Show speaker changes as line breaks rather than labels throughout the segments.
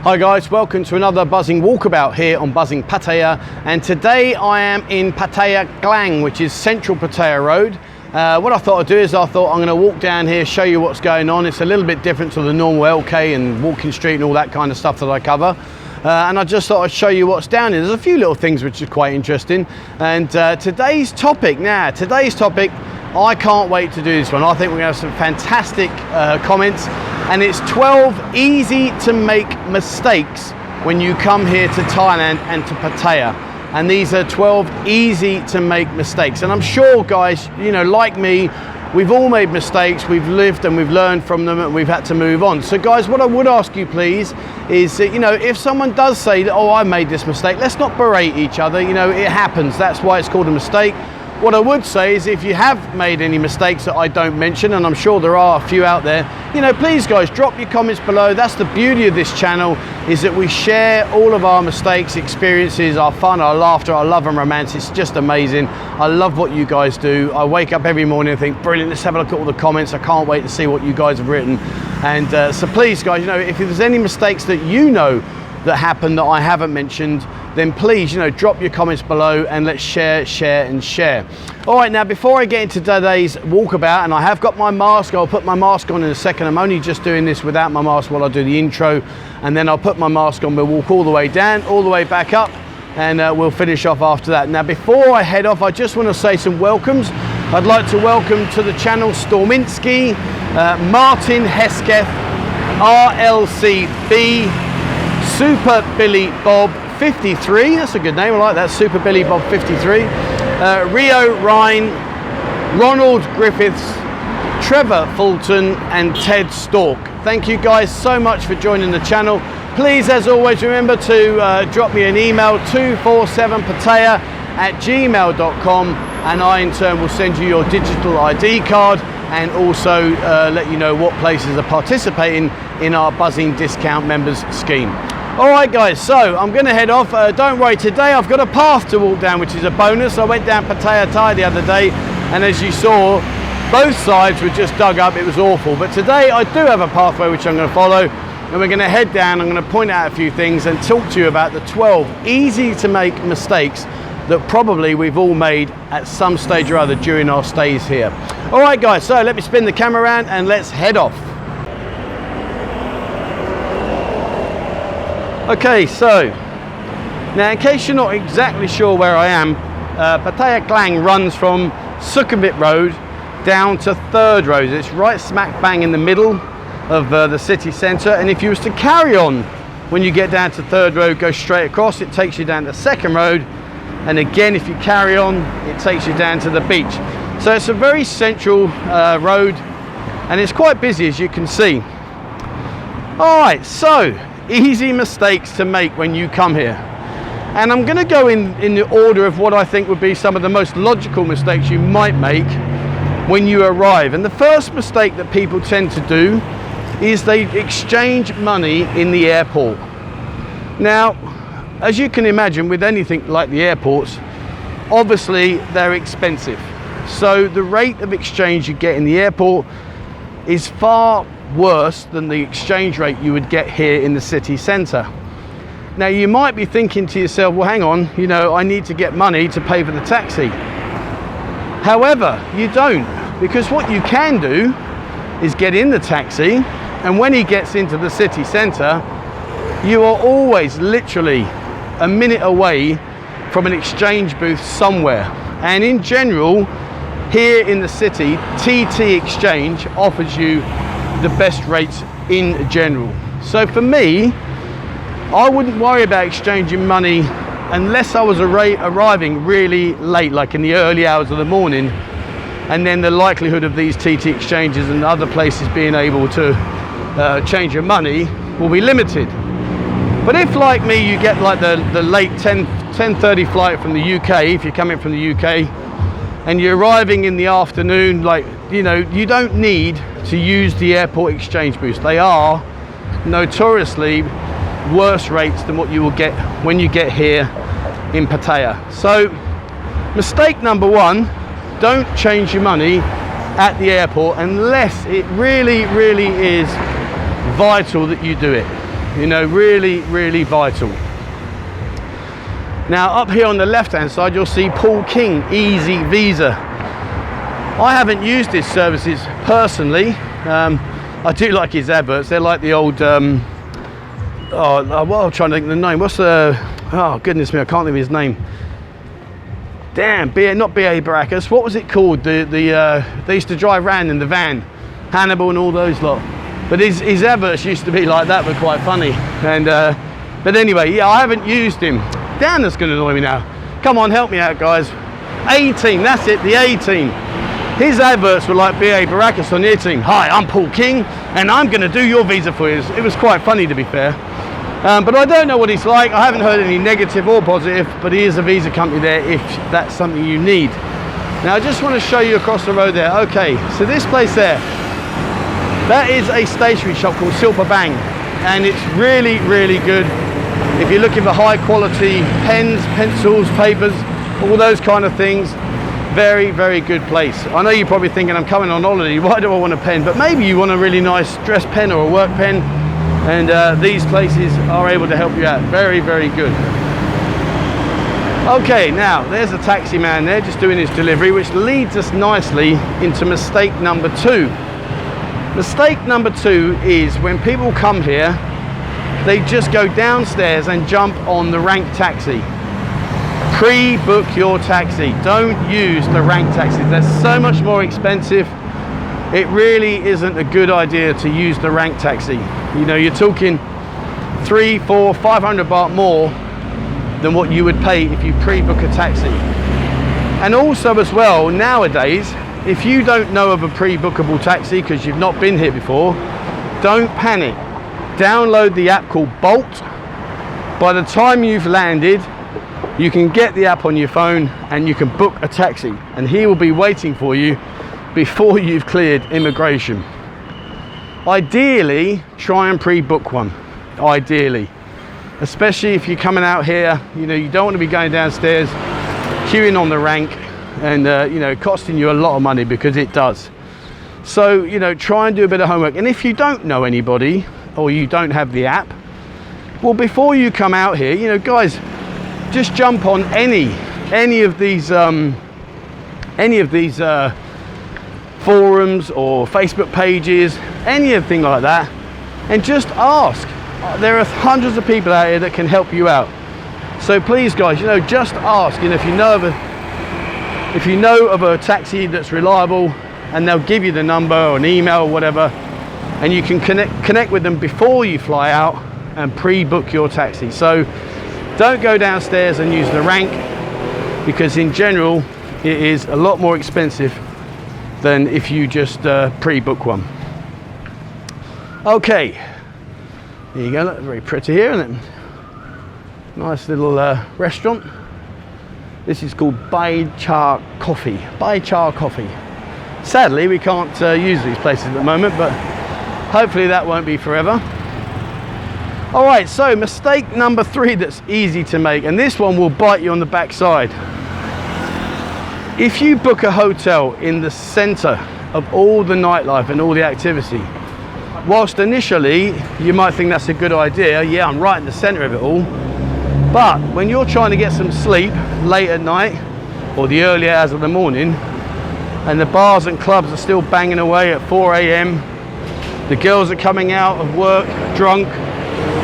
Hi guys, welcome to another Buzzing walkabout here on Buzzing Pattaya, and today I am in Pattaya Klang, which is central Pattaya Road. What I thought I'd do is I'm going to walk down here, show you what's going on. It's a little bit different to the normal LK and walking street and all that kind of stuff that I cover. And I just thought I'd show you what's down here. There's a few little things which are quite interesting. And today's topic, I can't wait to do this one. I think we're going to have some fantastic comments. And it's 12 easy to make mistakes when you come here to Thailand and to Pattaya. And these are 12 easy to make mistakes. And I'm sure, guys, you know, like me, we've all made mistakes, we've lived and we've learned from them and we've had to move on. So guys, what I would ask you please is, you know, if someone does say that, oh, I made this mistake, let's not berate each other. You know, it happens. That's why it's called a mistake. What I would say is if you have made any mistakes that I don't mention, and I'm sure there are a few out there, you know, please guys, drop your comments below. That's the beauty of this channel, is that we share all of our mistakes, experiences, our fun, our laughter, our love and romance. It's just amazing. I love what you guys do. I wake up every morning and think, brilliant, let's have a look at all the comments. I can't wait to see what you guys have written. And so please guys, you know, if there's any mistakes that you know that happened that I haven't mentioned, then please, you know, drop your comments below and let's share. All right, now before I get into today's walkabout, and I have got my mask, I'll put my mask on in a second. I'm only just doing this without my mask while I do the intro, and then I'll put my mask on. We'll walk all the way down, all the way back up, and we'll finish off after that. Now before I head off, I just want to say some welcomes. I'd like to welcome to the channel Storminski, Martin Hesketh, RLCB, Super Billy Bob 53, that's a good name, I like that, Super Billy Bob 53, Rio Ryan, Ronald Griffiths, Trevor Fulton and Ted Stork. Thank you guys so much for joining the channel. Please, as always, remember to drop me an email, 247pattaya@gmail.com, and I in turn will send you your digital ID card and also let you know what places are participating in our Buzzing discount members scheme. All right guys, so I'm going to head off. Don't worry, today I've got a path to walk down, which is a bonus. I went down Pattaya Thai the other day, and as you saw, both sides were just dug up. It was awful. But today I do have a pathway which I'm going to follow, and we're going to head down. I'm going to point out a few things and talk to you about the 12 easy to make mistakes that probably we've all made at some stage or other during our stays here. All right guys, so let me spin the camera around and let's head off. Okay, so now in case you're not exactly sure where I am, Pattaya Klang runs from Sukhumvit Road down to 3rd Road. It's right smack bang in the middle of the city centre, and if you was to carry on when you get down to 3rd Road, go straight across, it takes you down to 2nd Road, and again if you carry on it takes you down to the beach. So it's a very central road, and it's quite busy as you can see. All right, so easy mistakes to make when you come here, and I'm going to go in the order of what I think would be some of the most logical mistakes you might make when you arrive. And the first mistake that people tend to do is they exchange money in the airport. Now, as you can imagine, with anything like the airports, obviously they're expensive, so the rate of exchange you get in the airport is far worse than the exchange rate you would get here in the city centre. Now you might be thinking to yourself, well hang on, you know, I need to get money to pay for the taxi. However, you don't, because what you can do is get in the taxi, and when he gets into the city centre, you are always literally a minute away from an exchange booth somewhere. And in general, here in the city, TT Exchange offers you the best rates in general. So for me, I wouldn't worry about exchanging money unless I was arriving really late, like in the early hours of the morning, and then the likelihood of these TT exchanges and other places being able to change your money will be limited. But if, like me, you get like the late 10:30 flight from the UK, if you're coming from the UK, and you're arriving in the afternoon, like, you know, you don't need to use the airport exchange booths. They are notoriously worse rates than what you will get when you get here in Pattaya. So mistake number one, don't change your money at the airport unless it really is vital that you do it. you know, really, really vital. Now up here on the left hand side you'll see Paul King Easy Visa. I haven't used his services personally. I do like his adverts. They're like the old well, I'm trying to think of the name. What's the, oh goodness me, I can't think of his name. Damn, not B.A. Baracus. What was it called? They used to drive around in the van, Hannibal and all those lot. But his adverts used to be like that, but quite funny. And but anyway, yeah, I haven't used him. Damn, that's going to annoy me now. Come on, help me out, guys. A-Team, that's it, the A-Team. His adverts were like B.A. Baracus on their team. Hi, I'm Paul King, and I'm going to do your visa for you. It was quite funny, to be fair. But I don't know what he's like. I haven't heard any negative or positive, but he is a visa company there if that's something you need. Now, I just want to show you across the road there. Okay, so this place there, that is a stationery shop called Silpa Bang, and it's really, really good. If you're looking for high quality pens, pencils, papers, all those kind of things, very, very good place. I know you're probably thinking, I'm coming on holiday, why do I want a pen? But maybe you want a really nice dress pen or a work pen, and these places are able to help you out. Very, very good. Okay, now there's a taxi man there just doing his delivery, which leads us nicely into mistake number 2. Mistake number 2 is when people come here, they just go downstairs and jump on the rank taxi. Pre-book your taxi. Don't use the rank taxis. They're so much more expensive. It really isn't a good idea to use the rank taxi. You know, you're talking 300, 400, 500 baht more than what you would pay if you pre-book a taxi. And also as well, nowadays, if you don't know of a pre-bookable taxi because you've not been here before, don't panic. Download the app called Bolt. By the time you've landed, you can get the app on your phone and you can book a taxi, and he will be waiting for you before you've cleared immigration. Ideally, try and pre-book one. Ideally, especially if you're coming out here, you know, you don't want to be going downstairs queuing on the rank and you know, costing you a lot of money, because it does. So, you know, try and do a bit of homework. And if you don't know anybody or you don't have the app, well, before you come out here, you know, guys, just jump on any of these forums or Facebook pages, anything like that, and just ask. There are hundreds of people out here that can help you out. So please, guys, you know, just ask. You know, if you know of a taxi that's reliable, and they'll give you the number or an email or whatever, and you can connect with them before you fly out and pre-book your taxi. So don't go downstairs and use the rank, because in general it is a lot more expensive than if you just pre-book one. Okay, there you go. Look, very pretty here, isn't it? Nice little restaurant. This is called Bai Cha Coffee. Bai Cha Coffee. Sadly, we can't use these places at the moment, but hopefully that won't be forever. All right, so mistake number 3 that's easy to make, and this one will bite you on the backside. If you book a hotel in the center of all the nightlife and all the activity, whilst initially you might think that's a good idea, yeah, I'm right in the center of it all, but when you're trying to get some sleep late at night or the early hours of the morning, and the bars and clubs are still banging away at 4 a.m, the girls are coming out of work drunk,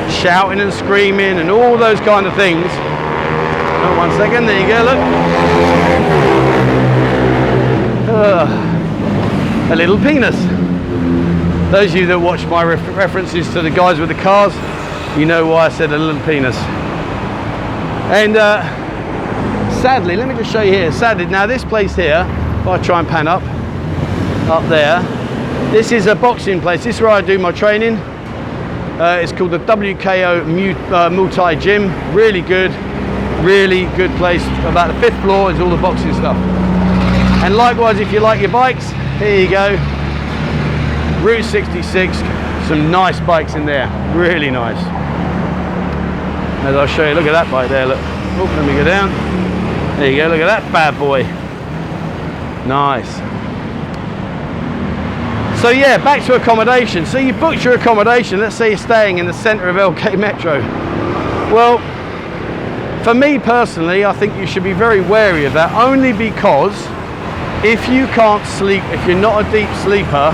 shouting and screaming and all those kind of things. Oh, 1 second, there you go, look. A little penis. Those of you that watch my references to the guys with the cars, you know why I said a little penis. And sadly, let me just show you here. Sadly, now this place here, if I try and pan up there, this is a boxing place. This is where I do my training. It's called the WKO Muay Thai Gym. Really good place. About the 5th floor is all the boxing stuff. And likewise, if you like your bikes, here you go. Route 66, some nice bikes in there, really nice. As I'll show you, look at that bike there, look. Oh, let me go down. There you go, look at that bad boy. Nice. So yeah, back to accommodation. So you booked your accommodation, let's say you're staying in the centre of LK Metro. Well, for me personally, I think you should be very wary of that, only because if you can't sleep, if you're not a deep sleeper,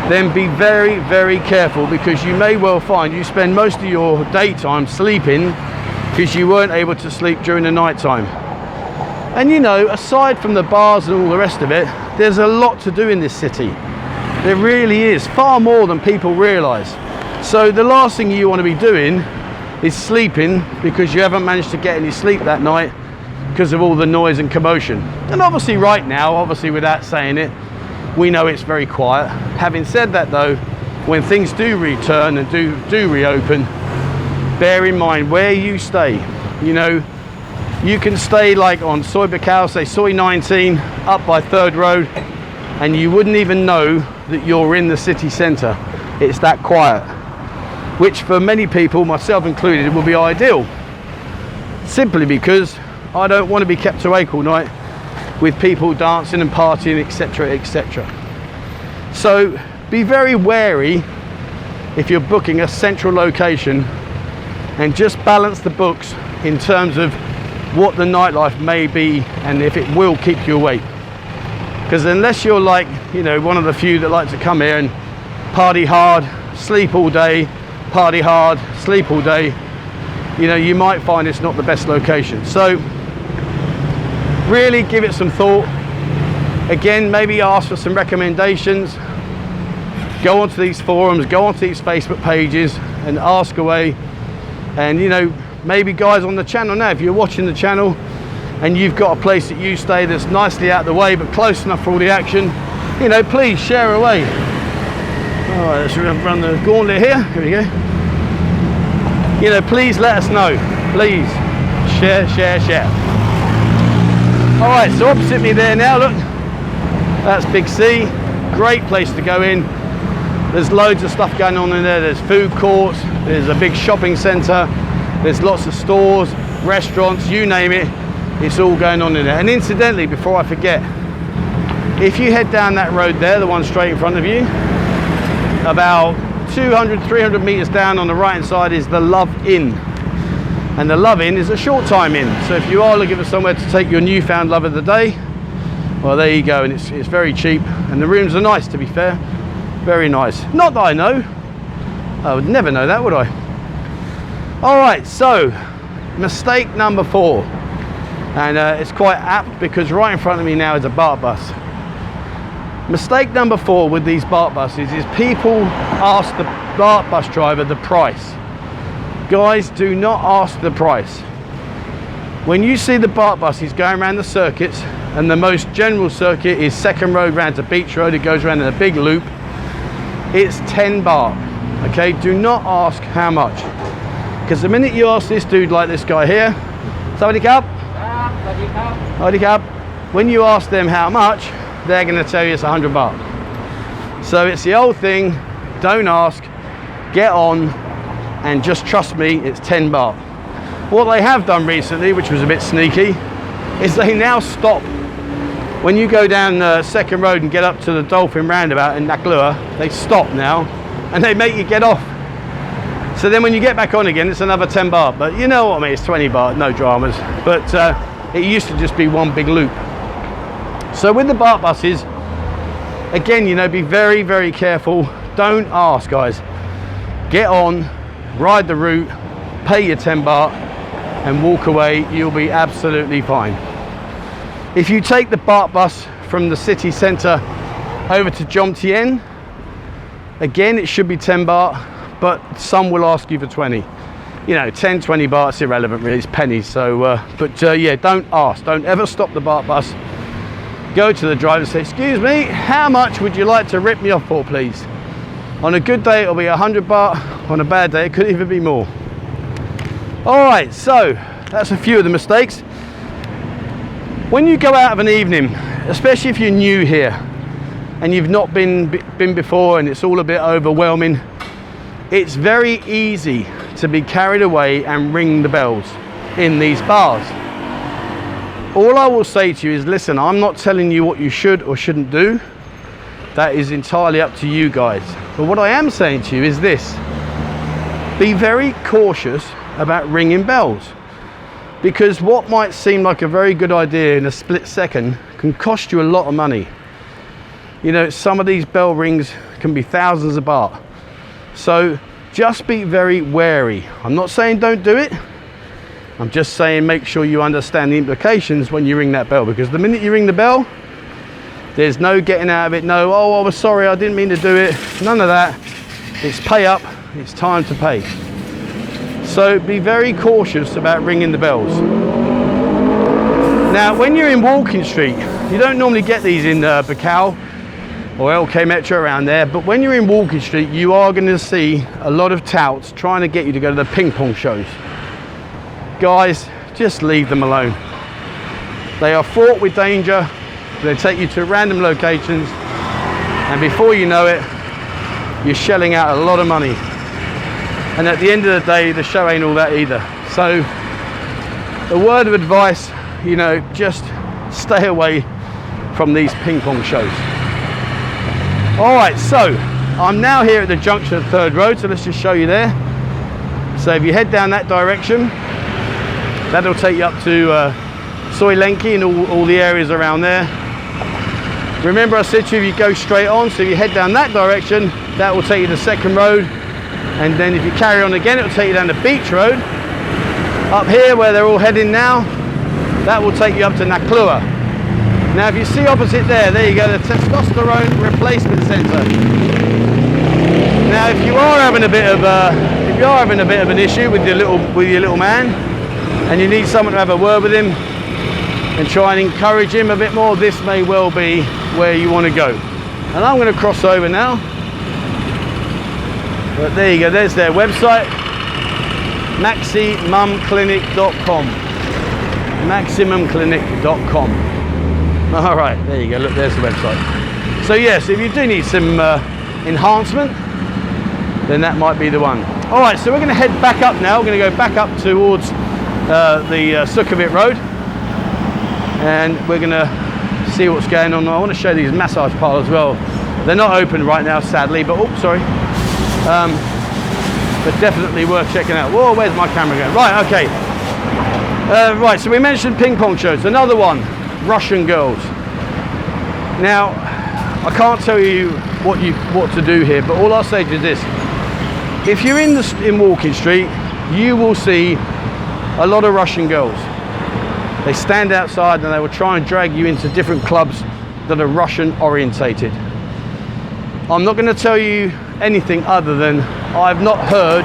then be very, very careful, because you may well find you spend most of your daytime sleeping because you weren't able to sleep during the night time. And you know, aside from the bars and all the rest of it, there's a lot to do in this city. There really is, far more than people realise. So the last thing you want to be doing is sleeping because you haven't managed to get any sleep that night because of all the noise and commotion. And obviously right now, obviously without saying it, we know it's very quiet. Having said that though, when things do return and do reopen, bear in mind where you stay. You know, you can stay like on Soi Buakhao, say Soi 19, up by 3rd Road, and you wouldn't even know that you're in the city centre. It's that quiet, which for many people, myself included, will be ideal. Simply because I don't want to be kept awake all night with people dancing and partying, etc, etc. So be very wary if you're booking a central location, and just balance the books in terms of what the nightlife may be and if it will keep you awake. Because unless you're like, you know, one of the few that like to come here and party hard, sleep all day, party hard, sleep all day, you know, you might find it's not the best location. So really give it some thought. Again, maybe ask for some recommendations. Go onto these forums, go onto these Facebook pages and ask away. And you know, maybe guys on the channel now, if you're watching the channel and you've got a place that you stay that's nicely out of the way but close enough for all the action, you know, please share away. All right, let's run the gauntlet here. Here we go. You know, please let us know. Please share, share, share. All right, so opposite me there now, look, that's Big C. Great place to go in. There's loads of stuff going on in there. There's food courts, there's a big shopping centre, there's lots of stores, restaurants, you name it, it's all going on in there. And incidentally, before I forget, if you head down that road there, the one straight in front of you, about 200, 300 metres down on the right hand side is the Love Inn. And the Love Inn is a short time inn. So if you are looking for somewhere to take your newfound love of the day, well, there you go. And it's very cheap. And the rooms are nice, to be fair. Very nice. Not that I know. I would never know that, would I? All right, so mistake number 4. And it's quite apt because right in front of me now is a BART bus. Mistake number 4 with these BART buses is people ask the BART bus driver the price. Guys, do not ask the price. When you see the BART buses going around the circuits, and the most general circuit is 2nd Road round to Beach Road, it goes around in a big loop, it's 10 baht. Okay, do not ask how much, because the minute you ask this dude like this guy here, Sawadee Krap, Sawadee Krap, when you ask them how much, they're going to tell you it's 100 baht. So it's the old thing, don't ask, get on, and just trust me, it's 10 baht. What they have done recently, which was a bit sneaky, is they now stop. When you go down 2nd Road and get up to the Dolphin Roundabout in Naklua, they stop now and they make you get off. So then when you get back on again, it's another 10 baht. But you know what I mean, it's 20 baht, no dramas. But it used to just be one big loop. So with the BART buses, again, you know, be very, very careful. Don't ask, guys. Get on, ride the route, pay your 10 baht and walk away. You'll be absolutely fine. If you take the BART bus from the city centre over to Jomtien, again, it should be 10 baht, but some will ask you for 20. You know, 10, 20 baht, it's irrelevant really, it's pennies. So, yeah, don't ask. Don't ever stop the BART bus. Go to the driver and say, excuse me, how much would you like to rip me off for, please? On a good day, it'll be 100 baht. On a bad day, it could even be more. All right, so that's a few of the mistakes. When you go out of an evening, especially if you're new here and you've not been before and it's all a bit overwhelming, it's very easy to be carried away and ring the bells in these bars. All I will say to you is, listen, I'm not telling you what you should or shouldn't do. That is entirely up to you guys. But what I am saying to you is this: be very cautious about ringing bells, because what might seem like a very good idea in a split second can cost you a lot of money. You know, some of these bell rings can be thousands of baht. So just be very wary. I'm not saying don't do it. I'm just saying make sure you understand the implications when you ring that bell, because the minute you ring the bell, there's no getting out of it. No, oh, I was sorry, I didn't mean to do it. None of that. It's pay up. It's time to pay. So be very cautious about ringing the bells. Now, when you're in Walking Street, you don't normally get these in Bangkok or LK Metro around there, but when you're in Walking Street, you are going to see a lot of touts trying to get you to go to the ping pong shows. Guys, just leave them alone. They are fraught with danger. They take you to random locations, and before you know it, you're shelling out a lot of money. And at the end of the day, the show ain't all that either. So a word of advice, you know, just stay away from these ping pong shows. All right, so I'm now here at the junction of Third Road, so let's just show you there. So if you head down that direction, that'll take you up to Soi Lenki and all the areas around there. Remember I said to you, if you go straight on, so if you head down that direction, that will take you to Second Road, and then if you carry on again, it will take you down to Beach Road. Up here where they're all heading now, that will take you up to Naklua. Now if you see opposite there you go, the testosterone replacement centre. Now if you are having a bit of an issue with your little man, and you need someone to have a word with him and try and encourage him a bit more, this may well be where you want to go. And I'm going to cross over now. But there you go, there's their website, maximumclinic.com. maximumclinic.com. All right, there you go, look, there's the website. So yes, if you do need some enhancement, then that might be the one. All right, so we're going to head back up now. We're going to go back up towards the Sukhumvit Road, and we're going to see what's going on. I want to show these massage parlours as well. They're not open right now, sadly, but oh, sorry. But definitely worth checking out. Whoa, where's my camera going? Right, okay. Right, so we mentioned ping pong shows. Another one, Russian girls. Now, I can't tell you what to do here, but all I'll say is this: if you're in Walking Street, you will see a lot of Russian girls. They stand outside and they will try and drag you into different clubs that are Russian orientated. I'm not going to tell you anything other than I've not heard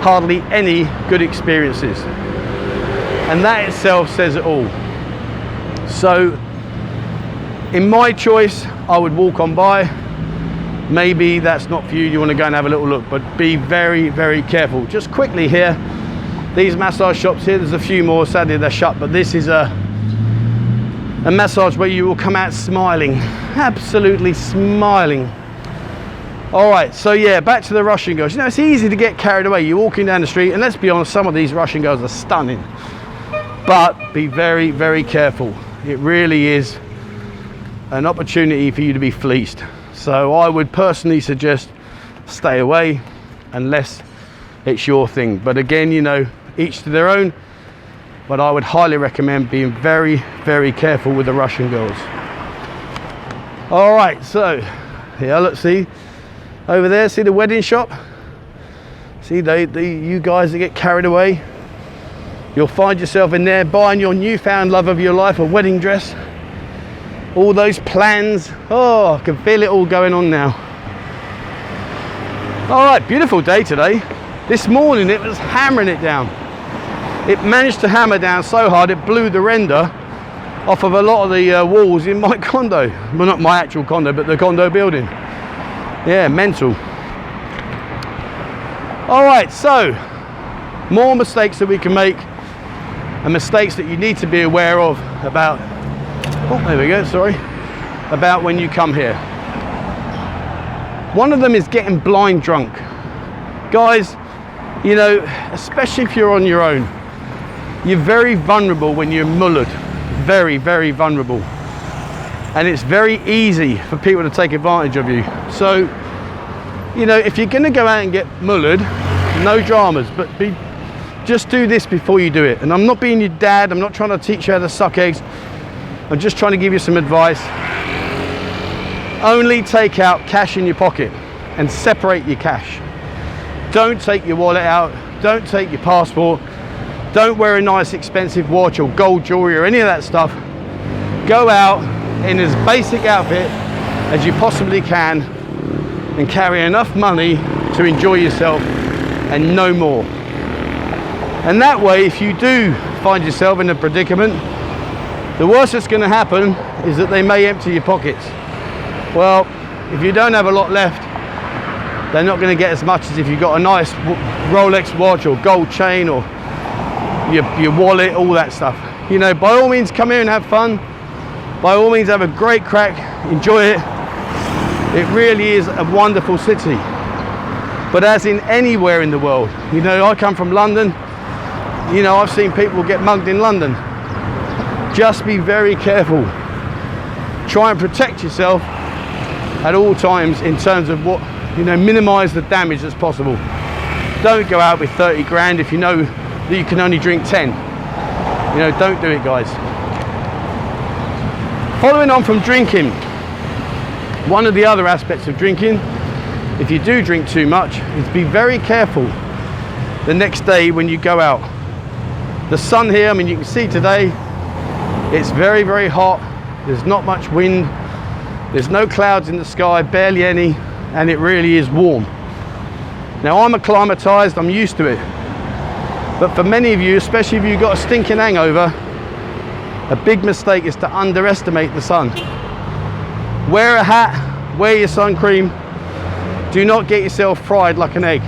hardly any good experiences, and that itself says it all. So in my choice, I would walk on by. Maybe that's not for you, you want to go and have a little look, but be very, very careful. Just quickly here, these massage shops here, there's a few more, sadly they're shut, but this is a massage where you will come out smiling, absolutely smiling. All right, so yeah, back to the Russian girls. You know, it's easy to get carried away. You're walking down the street, and let's be honest, some of these Russian girls are stunning, but be very, very careful. It really is an opportunity for you to be fleeced. So I would personally suggest stay away unless it's your thing. But again, you know, each to their own, but I would highly recommend being very, very careful with the Russian girls. All right, so yeah, let's see over there, see the wedding shop? See you guys that get carried away, you'll find yourself in there buying your newfound love of your life a wedding dress. All those plans, oh, I can feel it all going on now. All right, beautiful day today. This morning it was hammering it down. It managed to hammer down so hard it blew the render off of a lot of the walls in my condo. Well, not my actual condo, but the condo building. Yeah, mental. All right, so more mistakes that we can make, and mistakes that you need to be aware of about, oh, there we go, sorry, about when you come here. One of them is getting blind drunk. Guys, you know, especially if you're on your own, you're very vulnerable when you're mullered. Very, very vulnerable. and it's very easy for people to take advantage of you. So, you know, if you're going to go out and get mullered, no dramas, but just do this before you do it. And I'm not being your dad, I'm not trying to teach you how to suck eggs, I'm just trying to give you some advice. Only take out cash in your pocket and separate your cash. Don't take your wallet out, don't take your passport, don't wear a nice expensive watch or gold jewelry or any of that stuff. Go out in as basic outfit as you possibly can and carry enough money to enjoy yourself and no more. And that way, if you do find yourself in a predicament, the worst that's going to happen is that they may empty your pockets. Well, if you don't have a lot left, they're not going to get as much as if you've got a nice Rolex watch or gold chain or your wallet, all that stuff. You know, by all means come here and have fun. By all means have a great crack, enjoy it. It really is a wonderful city. But as in anywhere in the world, you know, I come from London, you know, I've seen people get mugged in London. Just be very careful. Try and protect yourself at all times in terms of what, you know, minimize the damage that's possible. Don't go out with 30 grand if you know that you can only drink 10. You know, don't do it, guys. Following on from drinking, one of the other aspects of drinking, if you do drink too much, is be very careful the next day when you go out. The sun here, I mean, you can see today, it's very, very hot. There's not much wind. There's no clouds in the sky, barely any, and it really is warm. Now, I'm acclimatized, I'm used to it. But for many of you, especially if you've got a stinking hangover, a big mistake is to underestimate the sun. Wear a hat, wear your sun cream. Do not get yourself fried like an egg.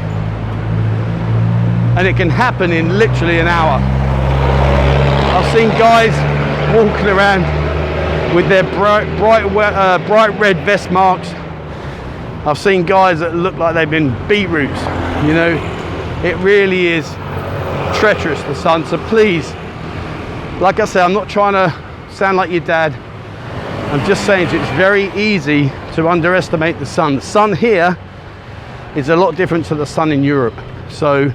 And it can happen in literally an hour. I've seen guys walking around with their bright red vest marks. I've seen guys that look like they've been beetroots. You know, it really is treacherous, the sun. So please, like I say, I'm not trying to sound like your dad. I'm just saying it's very easy to underestimate the sun. The sun here is a lot different to the sun in Europe. So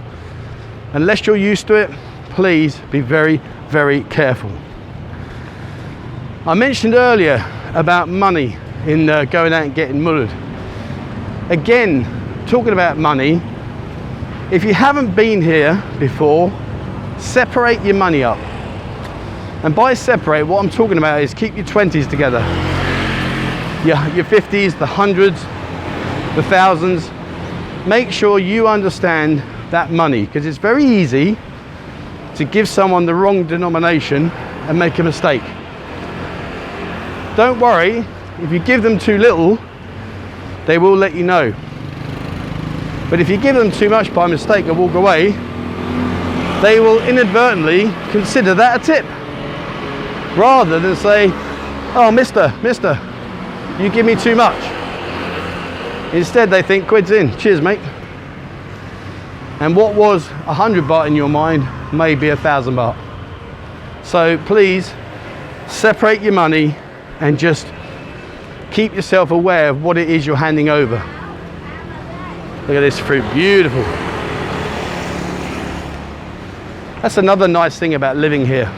unless you're used to it, please be very, very careful. I mentioned earlier about money in going out and getting mullered. Again, talking about money, if you haven't been here before, separate your money up. And by separate, what I'm talking about is keep your 20s together. Your 50s, the hundreds, the thousands. Make sure you understand that money, because it's very easy to give someone the wrong denomination and make a mistake. Don't worry, if you give them too little, they will let you know. But if you give them too much by mistake and walk away, they will inadvertently consider that a tip, rather than say, oh, mister, you give me too much. Instead, they think, quid's in, cheers, mate. And what was 100 baht in your mind may be 1,000 baht. So please, separate your money and just keep yourself aware of what it is you're handing over. Look at this fruit, beautiful. That's another nice thing about living here.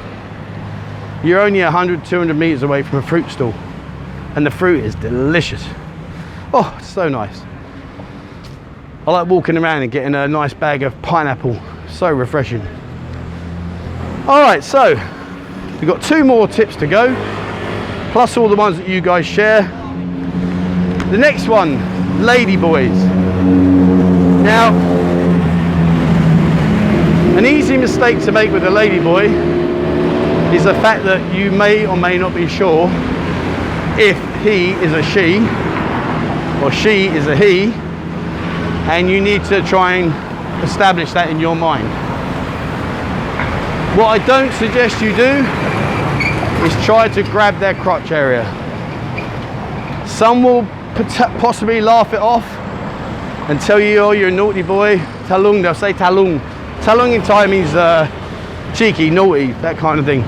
You're only 100, 200 meters away from a fruit stall, and the fruit is delicious. Oh, it's so nice. I like walking around and getting a nice bag of pineapple. So refreshing. All right, so we've got 2 more tips to go, plus all the ones that you guys share. The next one, lady boys. Now, an easy mistake to make with a lady boy is the fact that you may or may not be sure if he is a she or she is a he, and you need to try and establish that in your mind. What I don't suggest you do is try to grab their crotch area. Some will possibly laugh it off and tell you, oh, you're a naughty boy. Talung, they'll say talung. Talung in Thai means cheeky, naughty, that kind of thing.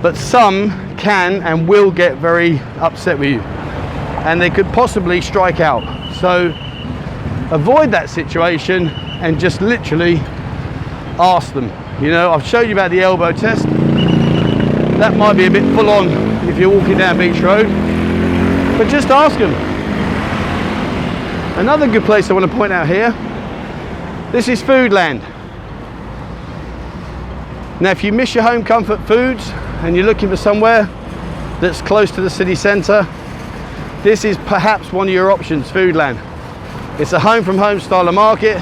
But some can and will get very upset with you, and they could possibly strike out. So avoid that situation and just literally ask them. You know, I've showed you about the elbow test. That might be a bit full on if you're walking down Beach Road, but just ask them. Another good place I want to point out here, this is Foodland. Now if you miss your home comfort foods and you're looking for somewhere that's close to the city centre, this is perhaps one of your options, Foodland. It's a home from home style of market.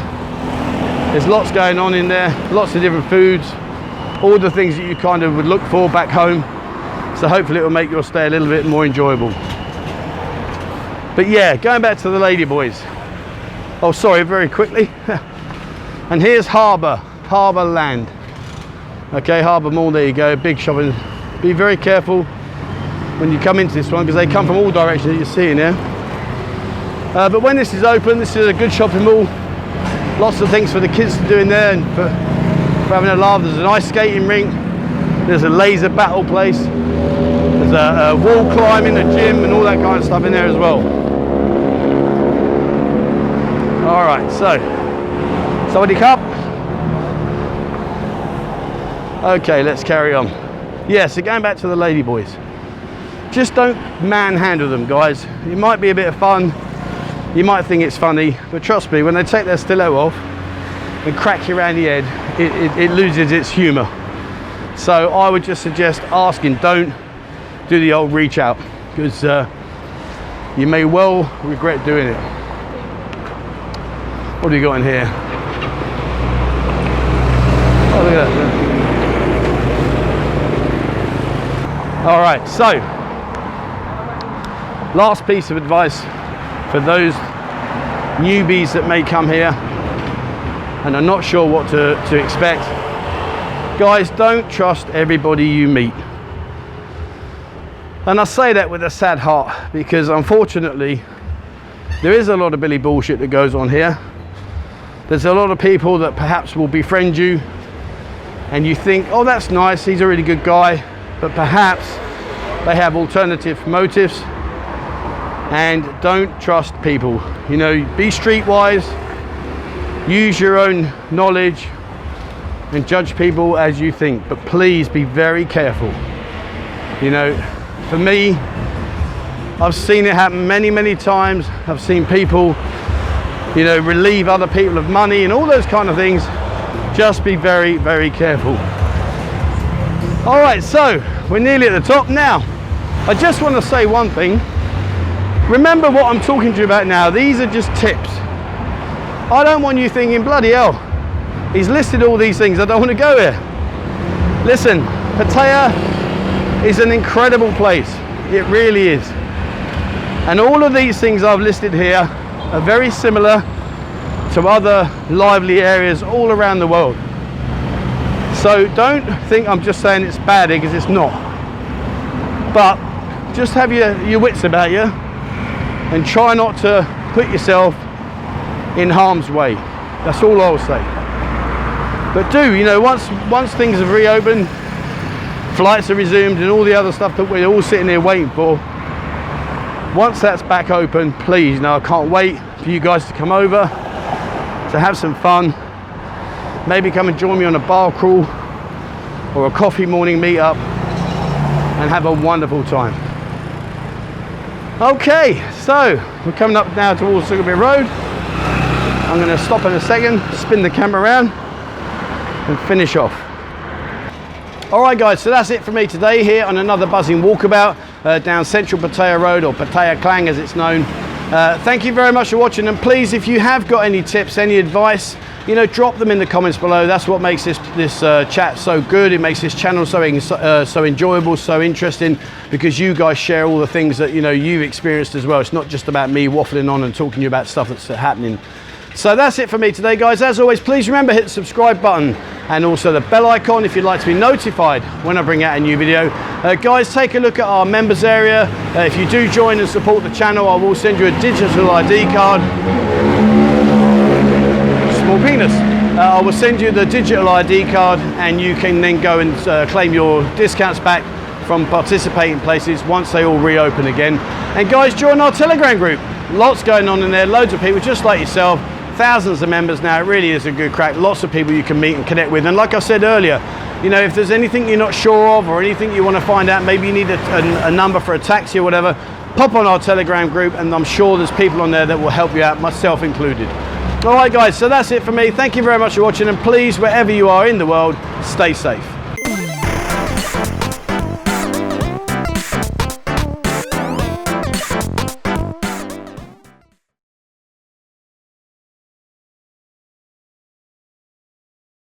There's lots going on in there, lots of different foods, all the things that you kind of would look for back home. So hopefully it will make your stay a little bit more enjoyable. But yeah, going back to the lady boys. Oh, sorry, very quickly. And here's Harbour Land. Okay, Harbour Mall, there you go, big shopping. Be very careful when you come into this one because they come from all directions that you're seeing here. But when this is open, this is a good shopping mall. Lots of things for the kids to do in there and for having a laugh. There's an ice skating rink. There's a laser battle place. There's a wall climbing, a gym and all that kind of stuff in there as well. All right, so, Sawadee Cup. Okay, let's carry on. Yeah, so going back to the lady boys. Just don't manhandle them, guys. It might be a bit of fun. You might think it's funny, but trust me, when they take their stiletto off and crack you around the head, it loses its humour. So I would just suggest asking, don't do the old reach out, because you may well regret doing it. What do you got in here? Oh, look at that. All right, so last piece of advice for those newbies that may come here and are not sure what to expect. Guys, don't trust everybody you meet. And I say that with a sad heart because unfortunately there is a lot of Billy bullshit that goes on here. There's a lot of people that perhaps will befriend you and you think, oh, that's nice, he's a really good guy, but perhaps they have alternative motives. And don't trust people. You know, be streetwise, use your own knowledge and judge people as you think, but please be very careful. You know, for me, I've seen it happen many times. I've seen people, you know, relieve other people of money and all those kind of things. Just be very careful. All right, so we're nearly at the top now. I just want to say one thing. Remember what I'm talking to you about now. These are just tips. I don't want you thinking, bloody hell, he's listed all these things, I don't want to go here. Listen, Pattaya is an incredible place. It really is. And all of these things I've listed here are very similar to other lively areas all around the world. So don't think I'm just saying it's bad because it's not. But just have your wits about you and try not to put yourself in harm's way. That's all I'll say. But you know, once things have reopened, flights are resumed and all the other stuff that we're all sitting here waiting for, once that's back open, please, you know, I can't wait for you guys to come over, to have some fun. Maybe come and join me on a bar crawl or a coffee morning meetup and have a wonderful time. Okay, so we're coming up now towards Sukhumvit Road. I'm going to stop in a second, spin the camera around and finish off. Alright guys, so that's it for me today here on another Buzzin walkabout down Central Pattaya Road, or Pattaya Klang as it's known. Thank you very much for watching, and please, if you have got any tips, any advice, you know, drop them in the comments below. That's what makes this chat so good. It makes this channel so enjoyable, so interesting, because you guys share all the things that, you know, you've experienced as well. It's not just about me waffling on and talking to you about stuff that's happening. So that's it for me today, guys. As always, please remember, hit the subscribe button and also the bell icon if you'd like to be notified when I bring out a new video. Guys, take a look at our members area. If you do join and support the channel, I will send you a digital ID card. Small penis. I will send you the digital ID card and you can then go and claim your discounts back from participating places once they all reopen again. And guys, join our Telegram group. Lots going on in there, loads of people just like yourself, thousands of members now. It really is a good crack. Lots of people you can meet and connect with. And like I said earlier, you know, if there's anything you're not sure of or anything you want to find out, maybe you need a number for a taxi or whatever, pop on our Telegram group, and I'm sure there's people on there that will help you out, myself included. All right guys, so that's it for me. Thank you very much for watching, and please, wherever you are in the world, stay safe.